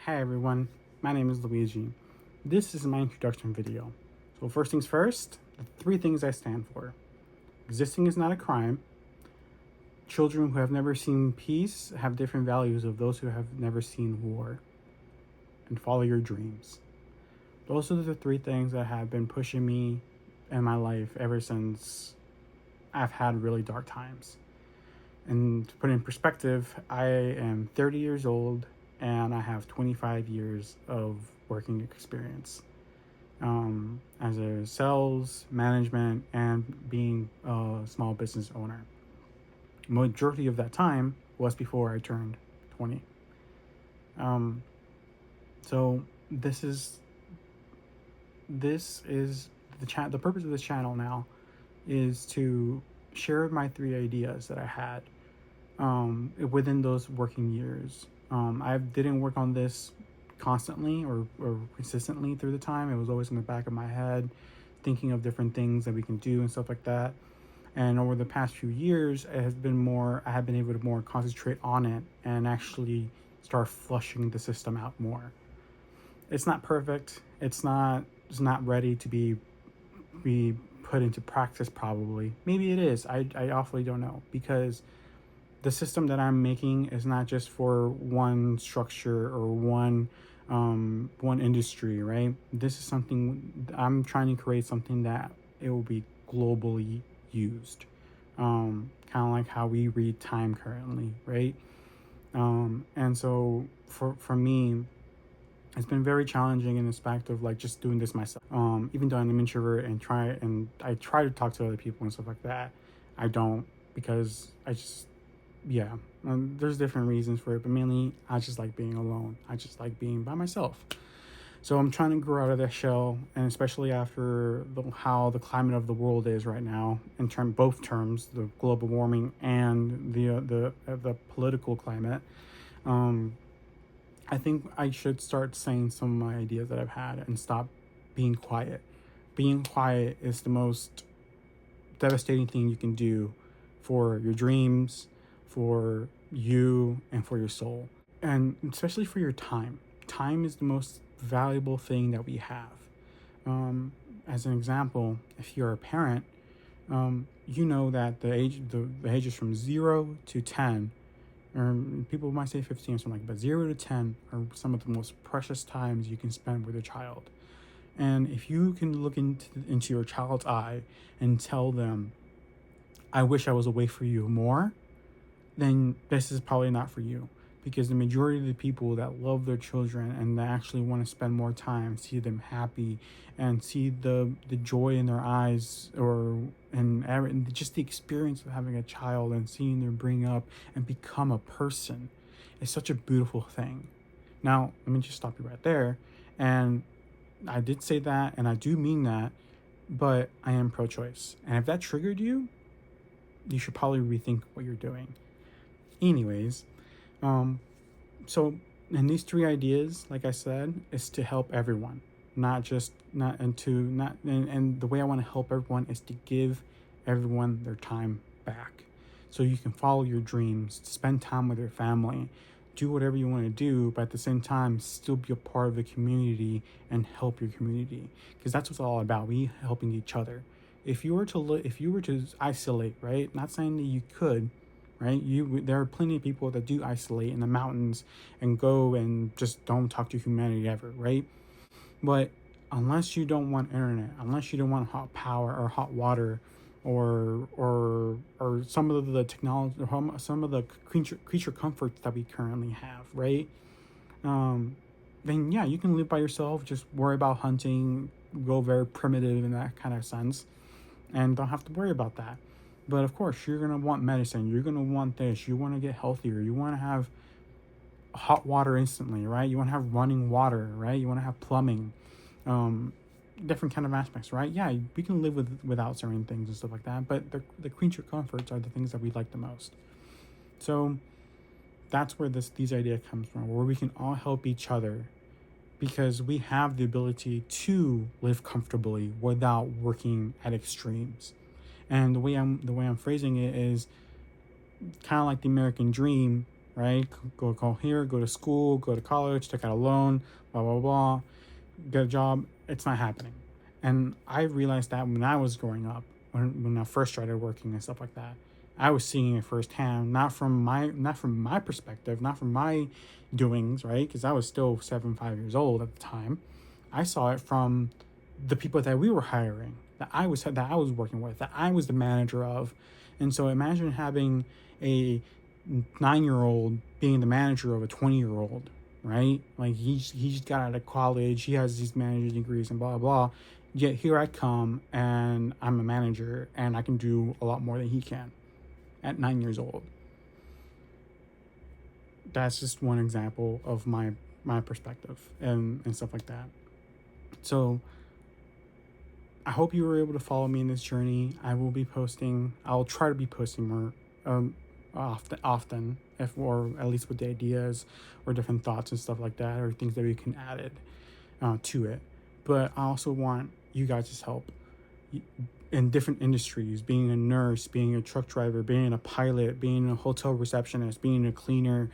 Hi everyone, my name is Luigi. This is my introduction video. So first things first, the three things I stand for. Existing is not a crime. Children who have never seen peace have different values of those who have never seen war. And follow your dreams. Those are the three things that have been pushing me in my life ever since I've had really dark times. And to put it in perspective, I am 30 years old and I have 25 years of working experience as a sales, management, and being a small business owner. Majority of that time was before I turned 20. Um, so this is the purpose of this channel now is to share my three ideas that I had within those working years. I didn't work on this constantly or consistently through the time. It was always in the back of my head, thinking of different things that we can do and stuff like that. And over the past few years, it has been more, I have been able to more concentrate on it and actually start flushing the system out more. It's not perfect. It's not ready to be put into practice probably. Maybe it is. I awfully don't know, because the system that I'm making is not just for one structure or one industry, right? This is something I'm trying to create, something that it will be globally used, kind of like how we read time currently, right? And so for me, it's been very challenging in aspect of like just doing this myself. Even though I'm an introvert and I try to talk to other people and stuff like that, I don't, because yeah, there's different reasons for it, but mainly I just like being alone. I just like being by myself. So I'm trying to grow out of that shell, and especially after how the climate of the world is right now, in both terms, the global warming and the political climate. I think I should start saying some of my ideas that I've had and stop being quiet. Being quiet is the most devastating thing you can do for your dreams, for you, and for your soul. And especially for your time. Time is the most valuable thing that we have. As an example, if you're a parent, you know that the ages from 0 to 10, or people might say 15 or something like that, but 0 to 10 are some of the most precious times you can spend with a child. And if you can look into your child's eye and tell them, I wish I was away for you more, then this is probably not for you. Because the majority of the people that love their children and that actually want to spend more time, see them happy, and see the joy in their eyes, and just the experience of having a child and seeing them bring up and become a person, is such a beautiful thing. Now, let me just stop you right there. And I did say that, and I do mean that, but I am pro-choice. And if that triggered you, you should probably rethink what you're doing. Anyways, so and these three ideas, like I said, is to help everyone, not and the way I want to help everyone is to give everyone their time back, so you can follow your dreams, spend time with your family, do whatever you want to do, but at the same time still be a part of the community and help your community, because that's what it's all about. We helping each other. If you were to isolate, right? Not saying that you could, right? There are plenty of people that do isolate in the mountains and go and just don't talk to humanity ever, right? But unless you don't want internet, unless you don't want hot power or hot water, or some of the technology, or some of the creature comforts that we currently have, right? Then yeah, you can live by yourself. Just worry about hunting, go very primitive in that kind of sense, and don't have to worry about that. But of course, you're going to want medicine. You're going to want this. You want to get healthier. You want to have hot water instantly, right? You want to have running water, right? You want to have plumbing, different kind of aspects, right? Yeah, we can live without certain things and stuff like that. But the creature comforts are the things that we like the most. So that's where these ideas comes from, where we can all help each other, because we have the ability to live comfortably without working at extremes. And the way I'm phrasing it is kind of like the American dream, right? Go here, go to school, go to college, take out a loan, blah blah blah, get a job. It's not happening. And I realized that when I was growing up, when I first started working and stuff like that, I was seeing it firsthand, not from my perspective, not from my doings, right? Because I was still 5 years old at the time. I saw it from the people that we were hiring, that I was working with, that I was the manager of. And so imagine having a 9 year old being the manager of a 20-year-old, right? Like he's got out of college, he has these management degrees and blah blah. Yet here I come and I'm a manager and I can do a lot more than he can at 9 years old. That's just one example of my perspective and stuff like that. So I hope you were able to follow me in this journey. I'll try to be posting more often, if or at least with the ideas or different thoughts and stuff like that, or things that we can add it to it. But I also want you guys' help in different industries, being a nurse, being a truck driver, being a pilot, being a hotel receptionist, being a cleaner.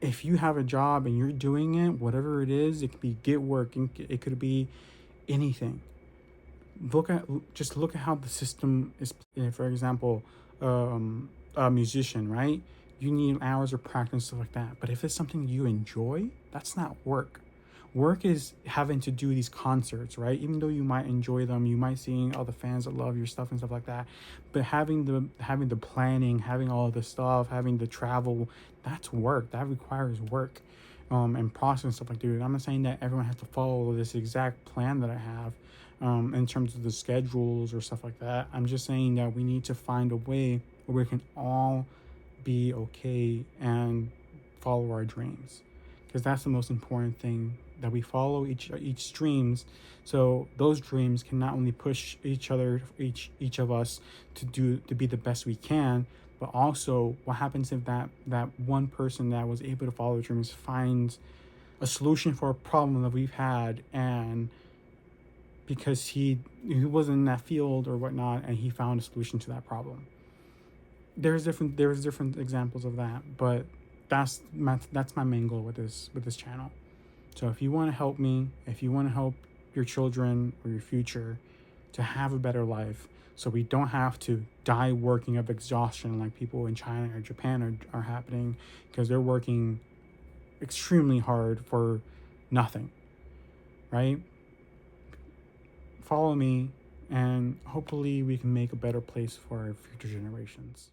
If you have a job and you're doing it, whatever it is, it could be gig work, it could be anything. Look at how the system is. For example, a musician, right? You need hours of practice and stuff like that. But if it's something you enjoy, that's not work. Work is having to do these concerts, right? Even though you might enjoy them, you might see all the fans that love your stuff and stuff like that. But having the planning, having all the stuff, having the travel, that's work. That requires work, and process and stuff like that. I'm not saying that everyone has to follow this exact plan that I have, in terms of the schedules or stuff like that. I'm just saying that we need to find a way where we can all be okay and follow our dreams, because that's the most important thing, that we follow each dreams, so those dreams can not only push each of us to be the best we can, but also what happens if that one person that was able to follow the dreams finds a solution for a problem that we've had, and because he wasn't in that field or whatnot, and he found a solution to that problem. There's different examples of that, but that's my main goal with this channel. So if you want to help me, if you want to help your children or your future to have a better life, so we don't have to die working of exhaustion like people in China or Japan are happening, because they're working extremely hard for nothing, right? Follow me, and hopefully we can make a better place for our future generations.